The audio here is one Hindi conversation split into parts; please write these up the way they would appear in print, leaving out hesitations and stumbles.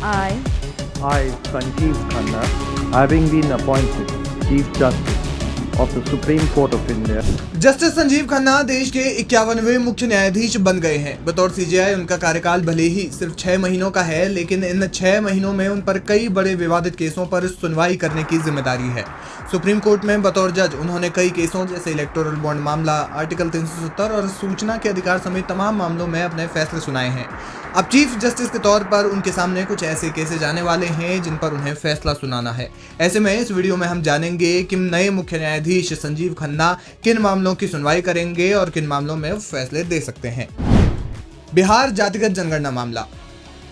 I, I, Sanjeev Khanna, having been appointed Chief Justice of the Supreme Court of India. Justice Sanjeev Khanna देश के 51वें मुख्य न्यायाधीश बन गए हैं। बतौर सीजेआई उनका कार्यकाल भले ही सिर्फ 6 महीनों का है, लेकिन इन 6 महीनों में उन पर कई बड़े विवादित केसों पर सुनवाई करने की जिम्मेदारी है। सुप्रीम कोर्ट में बतौर जज उन्होंने कई केसों जैसे इलेक्टोरल बॉन्ड मामला, आर्टिकल 370 और सूचना के अधिकार समेत तमाम मामलों में अपने फैसले सुनाए हैं। अब चीफ जस्टिस के तौर पर उनके सामने कुछ ऐसे केसेस आने वाले हैं जिन पर उन्हें फैसला सुनाना है। ऐसे में इस वीडियो में हम जानेंगे कि नए मुख्य न्यायाधीश संजीव खन्ना किन मामलों की सुनवाई करेंगे और किन मामलों में फैसले दे सकते हैं। बिहार जातिगत जनगणना मामला।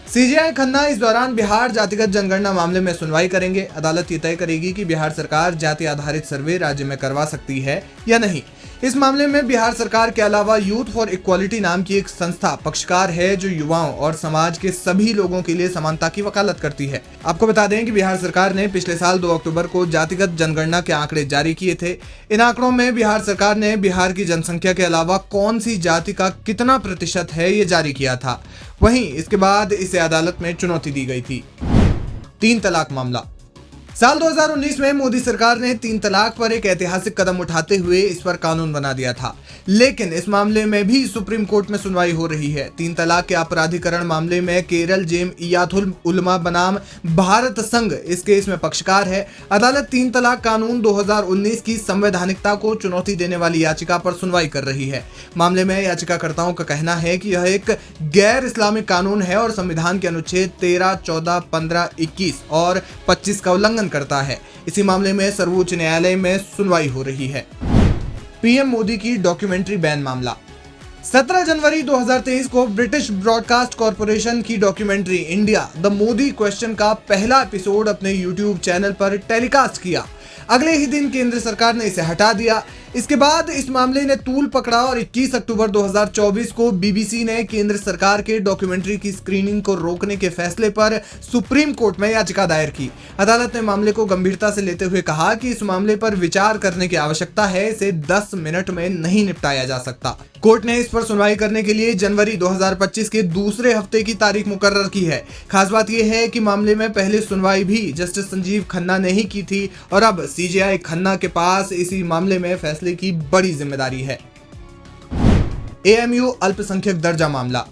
सीजेआई खन्ना इस दौरान बिहार जातिगत जनगणना मामले में सुनवाई करेंगे। अदालत ये तय करेगी कि बिहार सरकार जाति आधारित सर्वे राज्य में करवा सकती है या नहीं। इस मामले में बिहार सरकार के अलावा यूथ फॉर इक्वालिटी नाम की एक संस्था पक्षकार है, जो युवाओं और समाज के सभी लोगों के लिए समानता की वकालत करती है। आपको बता दें कि बिहार सरकार ने पिछले साल 2 अक्टूबर को जातिगत जनगणना के आंकड़े जारी किए थे। इन आंकड़ों में बिहार सरकार ने बिहार की जनसंख्या के अलावा कौन सी जाति का कितना प्रतिशत है ये जारी किया था। वहीं इसके बाद इसे अदालत में चुनौती दी गई थी। 3 तलाक मामला। साल 2019 में मोदी सरकार ने 3 तलाक पर एक ऐतिहासिक कदम उठाते हुए इस पर कानून बना दिया था, लेकिन इस मामले में भी सुप्रीम कोर्ट में सुनवाई हो रही है। 3 तलाक के आपराधिकरण मामले में केरल जमीयतुल उलमा बनाम भारत संघ इस केस में पक्षकार है। अदालत 3 तलाक कानून 2019 की संवैधानिकता को चुनौती देने वाली याचिका पर सुनवाई कर रही है। मामले में याचिकाकर्ताओं का कहना है कि यह एक गैर इस्लामिक कानून है और संविधान के अनुच्छेद 13, 14, 15, 21 और 25 का उल्लंघन करता है। इसी मामले में सर्वोच्च न्यायालय में सुनवाई हो रही है। पीएम मोदी की डॉक्यूमेंट्री बैन मामला। 17 जनवरी 2023 को ब्रिटिश ब्रॉडकास्ट कॉर्पोरेशन की documentary India the Modi question का पहला एपिसोड अपने यूट्यूब चैनल पर टेलीकास्ट किया। अगले ही दिन केंद्र सरकार ने इसे हटा दिया। इसके बाद इस मामले ने तूल पकड़ा और 21 अक्टूबर 2024 को बीबीसी ने केंद्र सरकार के डॉक्यूमेंट्री की स्क्रीनिंग को रोकने के फैसले पर सुप्रीम कोर्ट में याचिका दायर की। अदालत ने मामले को गंभीरता से लेते हुए कहा कि इस मामले पर विचार करने की आवश्यकता है, इसे 10 मिनट में नहीं निपटाया जा सकता। कोर्ट ने इस पर सुनवाई करने के लिए जनवरी 2025 के दूसरे हफ्ते की तारीख मुकर्रर की है। खास बात यह है कि मामले में पहले सुनवाई भी जस्टिस संजीव खन्ना ने ही की थी और अब सीजेआई खन्ना के पास इसी मामले में फैसले की बड़ी जिम्मेदारी है। एएमयू अल्पसंख्यक दर्जा मामला।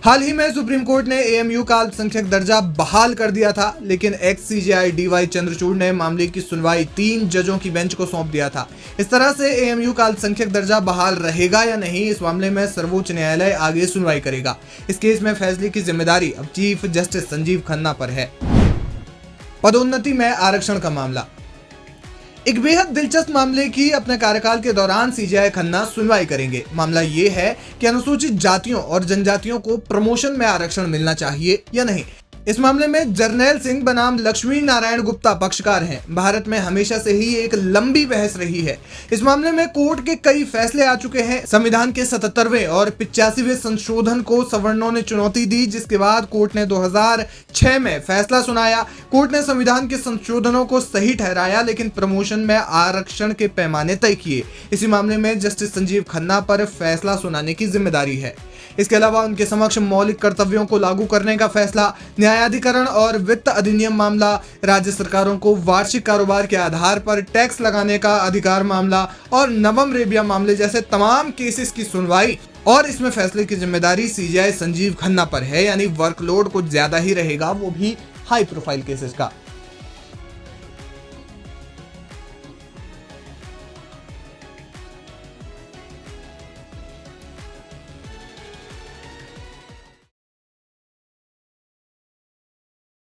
हाल ही में सुप्रीम कोर्ट ने एएमयू का अल्पसंख्यक दर्जा बहाल कर दिया था, लेकिन एक्स सीजेआई डीवाई चंद्रचूड़ ने मामले की सुनवाई 3 जजों की बेंच को सौंप दिया था। इस तरह से एएमयू का अल्पसंख्यक दर्जा बहाल रहेगा या नहीं, इस मामले में सर्वोच्च न्यायालय आगे सुनवाई करेगा। इस केस में फैसले की जिम्मेदारी अब चीफ जस्टिस संजीव खन्ना पर है। पदोन्नति में आरक्षण का मामला। एक बेहद दिलचस्प मामले की अपने कार्यकाल के दौरान सीजेआई खन्ना सुनवाई करेंगे। मामला ये है कि अनुसूचित जातियों और जनजातियों को प्रमोशन में आरक्षण मिलना चाहिए या नहीं। इस मामले में जर्नैल सिंह बनाम लक्ष्मी नारायण गुप्ता पक्षकार हैं। भारत में हमेशा से ही एक लंबी बहस रही है। इस मामले में कोर्ट के कई फैसले आ चुके हैं। संविधान के 77वें और 85वें संशोधन को सवर्णों ने चुनौती दी, जिसके बाद कोर्ट ने 2006 में फैसला सुनाया। कोर्ट ने संविधान के संशोधनों को सही ठहराया, लेकिन प्रमोशन में आरक्षण के पैमाने तय किए। इसी मामले में जस्टिस संजीव खन्ना पर फैसला सुनाने की जिम्मेदारी है। इसके अलावा उनके समक्ष मौलिक कर्तव्यों को लागू करने का फैसला, न्यायाधिकरण और वित्त अधिनियम मामला, राज्य सरकारों को वार्षिक कारोबार के आधार पर टैक्स लगाने का अधिकार मामला और नवम रेबिया मामले जैसे तमाम केसेस की सुनवाई और इसमें फैसले की जिम्मेदारी सीजेआई संजीव खन्ना पर है। यानी वर्कलोड कुछ ज्यादा ही रहेगा, वो भी हाई प्रोफाइल केसेस का।